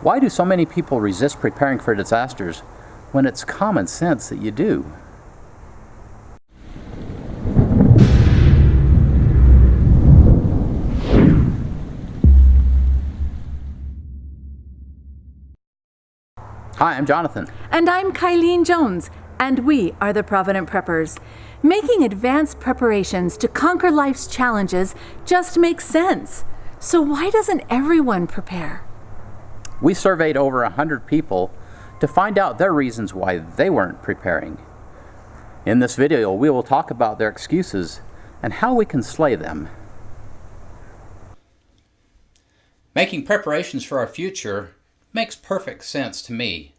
Why do so many people resist preparing for disasters when it's common sense that you do? Hi, I'm Jonathan. And I'm Kylene Jones, and we are the Provident Preppers. Making advanced preparations to conquer life's challenges just makes sense. So why doesn't everyone prepare? We surveyed over 100 people to find out their reasons why they weren't preparing. In this video, we will talk about their excuses and how we can slay them. Making preparations for our future makes perfect sense to me.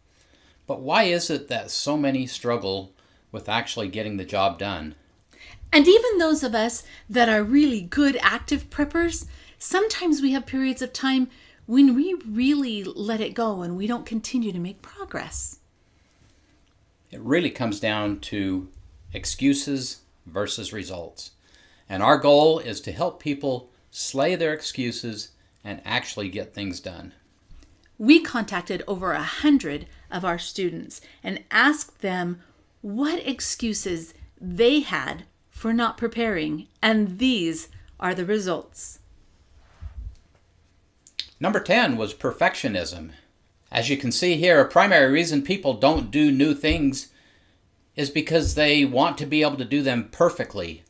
But why is it that so many struggle with actually getting the job done? And even those of us that are really good active preppers, sometimes we have periods of time when we really let it go and we don't continue to make progress. It really comes down to excuses versus results. And our goal is to help people slay their excuses and actually get things done. We contacted over 100 of our students and asked them what excuses they had for not preparing, and these are the results. Number 10 was perfectionism. As you can see here, a primary reason people don't do new things is because they want to be able to do them perfectly.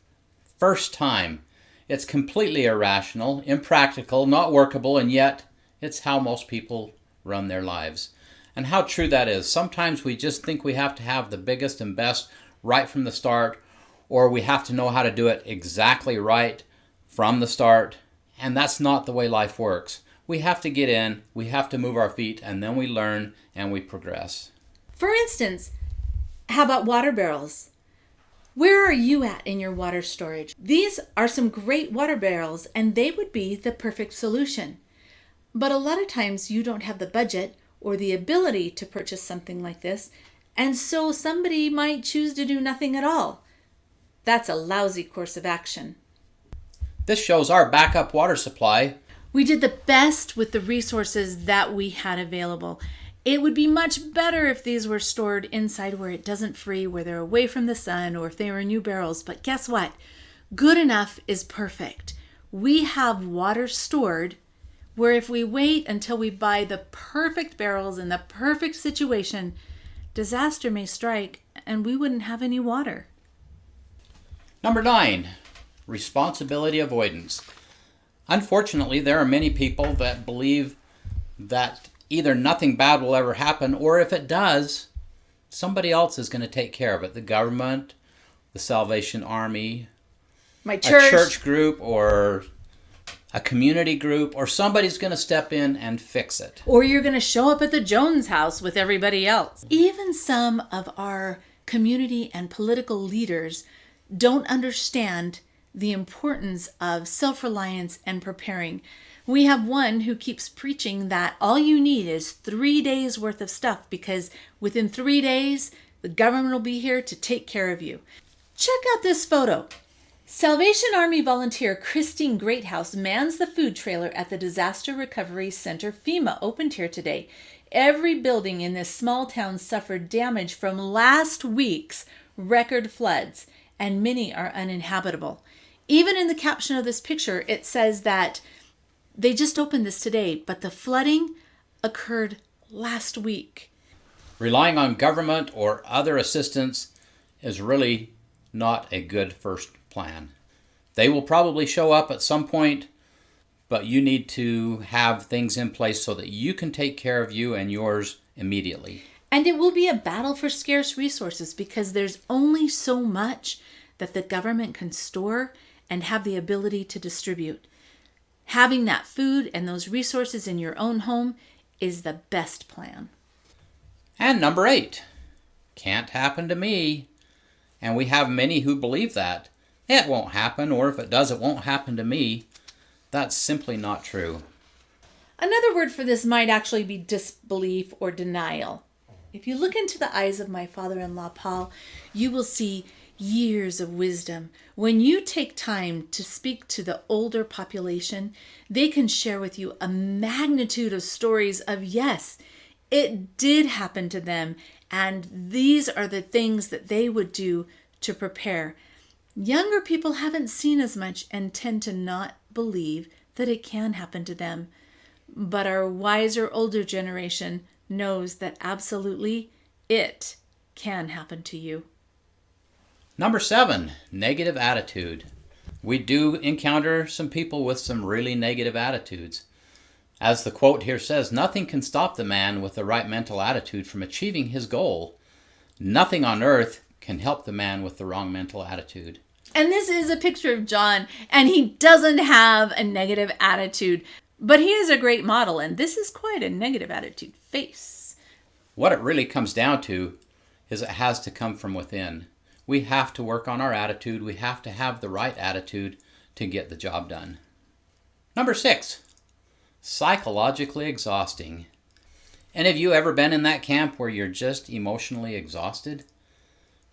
First time. It's completely irrational, impractical, not workable, and yet it's how most people run their lives. And how true that is. Sometimes we just think we have to have the biggest and best right from the start, or we have to know how to do it exactly right from the start, and that's not the way life works. We have to get in, we have to move our feet, and then we learn and we progress. For instance, how about water barrels? Where are you at in your water storage? These are some great water barrels, and they would be the perfect solution. But a lot of times you don't have the budget or the ability to purchase something like this, and so somebody might choose to do nothing at all. That's a lousy course of action. This shows our backup water supply. We did the best with the resources that we had available. It would be much better if these were stored inside where it doesn't freeze, where they're away from the sun, or if they were new barrels. But guess what? Good enough is perfect. We have water stored where if we wait until we buy the perfect barrels in the perfect situation, disaster may strike and we wouldn't have any water. Number 9, responsibility avoidance. Unfortunately, there are many people that believe that either nothing bad will ever happen, or if it does, somebody else is going to take care of it. The government, the Salvation Army, My church. a church group, or a community group, or somebody's going to step in and fix it. Or you're going to show up at the Jones house with everybody else. Even some of our community and political leaders don't understand the importance of self-reliance and preparing. We have one who keeps preaching that all you need is 3 days worth of stuff because within 3 days, the government will be here to take care of you. Check out this photo. Salvation Army volunteer Christine Greathouse mans the food trailer at the Disaster Recovery Center FEMA opened here today. Every building in this small town suffered damage from last week's record floods, and many are uninhabitable. Even in the caption of this picture, it says that they just opened this today, but the flooding occurred last week. Relying on government or other assistance is really not a good first plan. They will probably show up at some point, but you need to have things in place so that you can take care of you and yours immediately. And it will be a battle for scarce resources because there's only so much that the government can store and have the ability to distribute. Having that food and those resources in your own home is the best plan. And number 8, can't happen to me. And we have many who believe that. It won't happen, or if it does, it won't happen to me. That's simply not true. Another word for this might actually be disbelief or denial. If you look into the eyes of my father-in-law, Paul, you will see years of wisdom. When you take time to speak to the older population, they can share with you a magnitude of stories of, yes, it did happen to them, and these are the things that they would do to prepare. Younger people haven't seen as much and tend to not believe that it can happen to them. But our wiser older generation knows that absolutely it can happen to you. Number 7, negative attitude. We do encounter some people with some really negative attitudes. As the quote here says, nothing can stop the man with the right mental attitude from achieving his goal. Nothing on earth can help the man with the wrong mental attitude. And this is a picture of John, and he doesn't have a negative attitude, but he is a great model, and this is quite a negative attitude face. What it really comes down to is it has to come from within. We have to work on our attitude. We have to have the right attitude to get the job done. Number 6, psychologically exhausting. And have you ever been in that camp where you're just emotionally exhausted?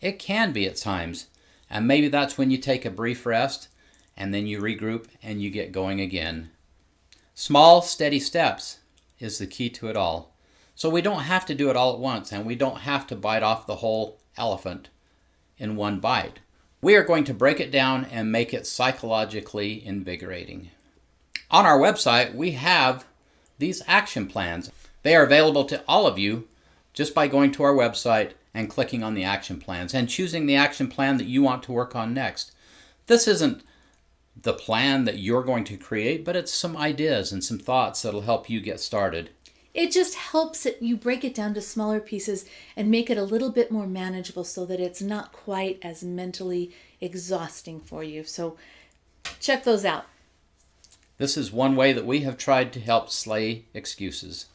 It can be at times. And maybe that's when you take a brief rest and then you regroup and you get going again. Small, steady steps is the key to it all. So we don't have to do it all at once, and we don't have to bite off the whole elephant in one bite. We are going to break it down and make it psychologically invigorating. On our website, we have these action plans. They are available to all of you just by going to our website and clicking on the action plans and choosing the action plan that you want to work on next. This isn't the plan that you're going to create, but it's some ideas and some thoughts that'll help you get started. It just helps you break it down to smaller pieces and make it a little bit more manageable so that it's not quite as mentally exhausting for you. So check those out. This is one way that we have tried to help slay excuses.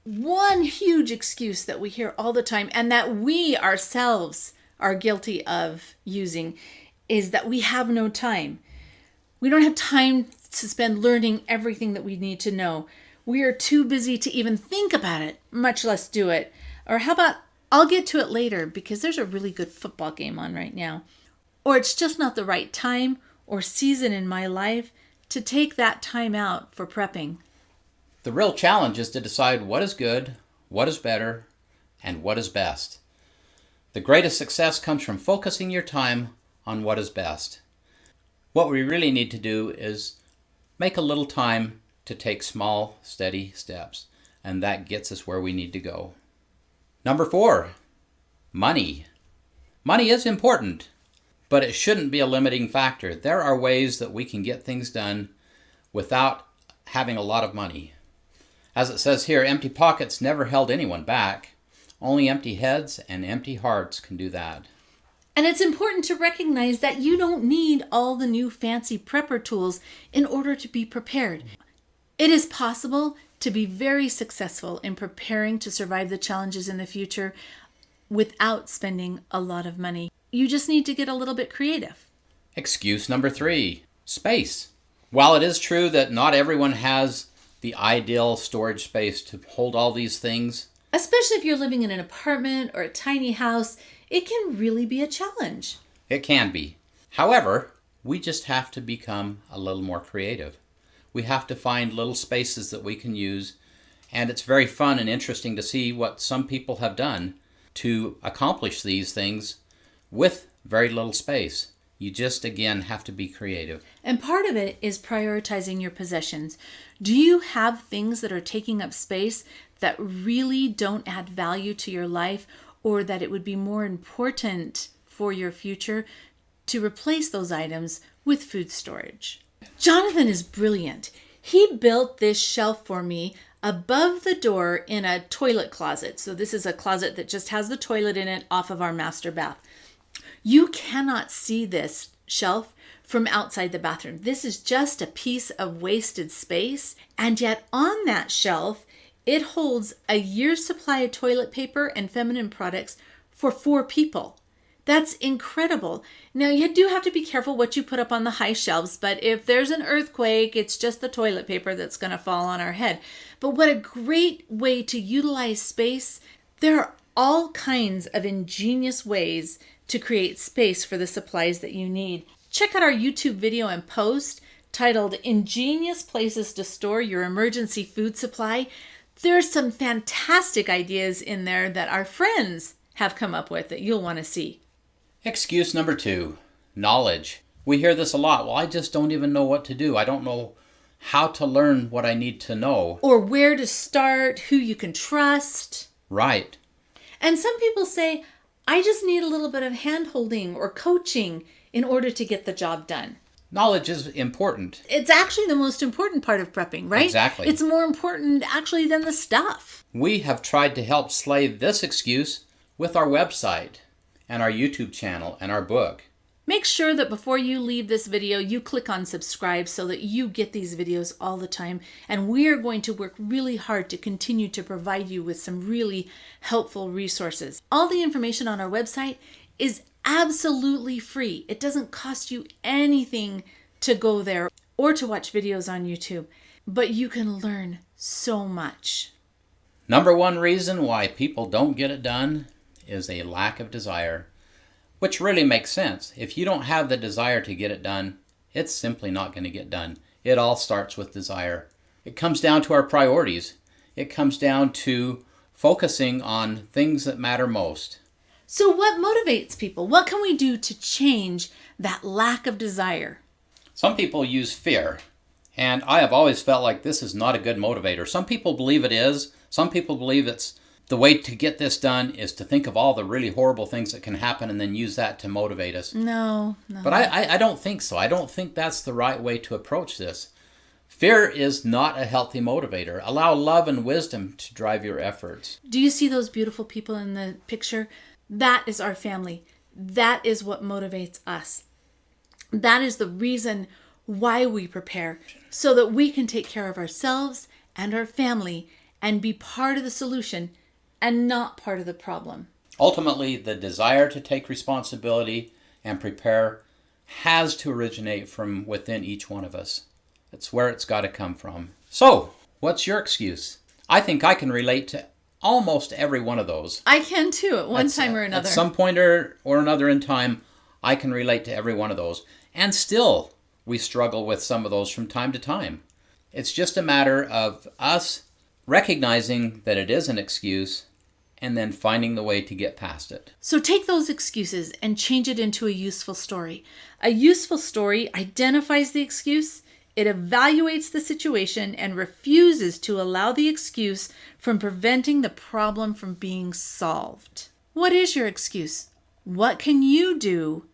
One huge excuse that we hear all the time, and that we ourselves are guilty of using, is that we have no time. We don't have time to spend learning everything that we need to know. We are too busy to even think about it, much less do it. Or how about, I'll get to it later because there's a really good football game on right now. Or it's just not the right time or season in my life to take that time out for prepping. The real challenge is to decide what is good, what is better, and what is best. The greatest success comes from focusing your time on what is best. What we really need to do is make a little time to take small, steady steps, and that gets us where we need to go. Number 4, money. Money is important, but it shouldn't be a limiting factor. There are ways that we can get things done without having a lot of money. As it says here, empty pockets never held anyone back. Only empty heads and empty hearts can do that. And it's important to recognize that you don't need all the new fancy prepper tools in order to be prepared. It is possible to be very successful in preparing to survive the challenges in the future without spending a lot of money. You just need to get a little bit creative. Excuse number 3, space. While it is true that not everyone has the ideal storage space to hold all these things, especially if you're living in an apartment or a tiny house, it can really be a challenge. It can be. However, we just have to become a little more creative. We have to find little spaces that we can use, and it's very fun and interesting to see what some people have done to accomplish these things with very little space. You just, again, have to be creative. And part of it is prioritizing your possessions. Do you have things that are taking up space that really don't add value to your life, or that it would be more important for your future to replace those items with food storage? Jonathan is brilliant. He built this shelf for me above the door in a toilet closet. So this is a closet that just has the toilet in it off of our master bath. You cannot see this shelf from outside the bathroom. This is just a piece of wasted space. And yet on that shelf, it holds a year's supply of toilet paper and feminine products for 4 people. That's incredible. Now, you do have to be careful what you put up on the high shelves, but if there's an earthquake, it's just the toilet paper that's going to fall on our head. But what a great way to utilize space. There are all kinds of ingenious ways to create space for the supplies that you need. Check out our YouTube video and post titled Ingenious Places to Store Your Emergency Food Supply. There's some fantastic ideas in there that our friends have come up with that you'll want to see. Excuse number 2, knowledge. We hear this a lot. Well, I just don't even know what to do. I don't know how to learn what I need to know. Or where to start, who you can trust. Right. And some people say, I just need a little bit of hand-holding or coaching in order to get the job done. Knowledge is important. It's actually the most important part of prepping, right? Exactly. It's more important actually than the stuff. We have tried to help slay this excuse with our website and our YouTube channel and our book. Make sure that before you leave this video, you click on subscribe so that you get these videos all the time. And we are going to work really hard to continue to provide you with some really helpful resources. All the information on our website is absolutely free. It doesn't cost you anything to go there or to watch videos on YouTube, but you can learn so much. Number 1 reason why people don't get it done is a lack of desire. Which really makes sense. If you don't have the desire to get it done, it's simply not going to get done. It all starts with desire. It comes down to our priorities. It comes down to focusing on things that matter most. So what motivates people? What can we do to change that lack of desire? Some people use fear, and I have always felt like this is not a good motivator. Some people believe it is. Some people believe it's the way to get this done is to think of all the really horrible things that can happen and then use that to motivate us. No. But I don't think so. I don't think that's the right way to approach this. Fear is not a healthy motivator. Allow love and wisdom to drive your efforts. Do you see those beautiful people in the picture? That is our family. That is what motivates us. That is the reason why we prepare, so that we can take care of ourselves and our family and be part of the solution and not part of the problem. Ultimately, the desire to take responsibility and prepare has to originate from within each one of us. That's where it's got to come from. So, what's your excuse? I think I can relate to almost every one of those. I can too, at one time or another. At some point or another in time, I can relate to every one of those. And still, we struggle with some of those from time to time. It's just a matter of us recognizing that it is an excuse and then finding the way to get past it. So take those excuses and change it into a useful story. A useful story identifies the excuse, it evaluates the situation, and refuses to allow the excuse from preventing the problem from being solved. What is your excuse? What can you do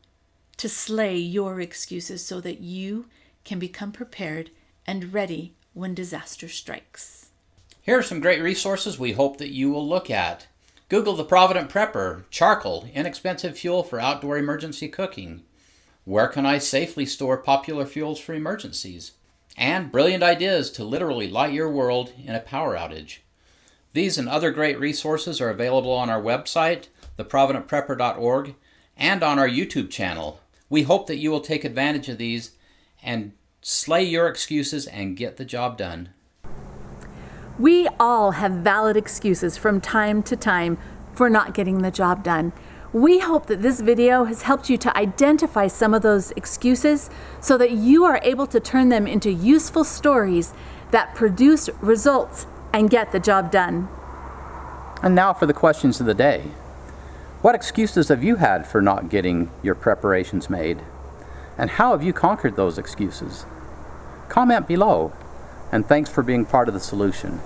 to slay your excuses so that you can become prepared and ready when disaster strikes? Here are some great resources we hope that you will look at. Google the Provident Prepper, charcoal, inexpensive fuel for outdoor emergency cooking. Where can I safely store popular fuels for emergencies? And brilliant ideas to literally light your world in a power outage. These and other great resources are available on our website, theprovidentprepper.org, and on our YouTube channel. We hope that you will take advantage of these and slay your excuses and get the job done. We all have valid excuses from time to time for not getting the job done. We hope that this video has helped you to identify some of those excuses so that you are able to turn them into useful stories that produce results and get the job done. And now for the questions of the day. What excuses have you had for not getting your preparations made? And how have you conquered those excuses? Comment below. And thanks for being part of the solution.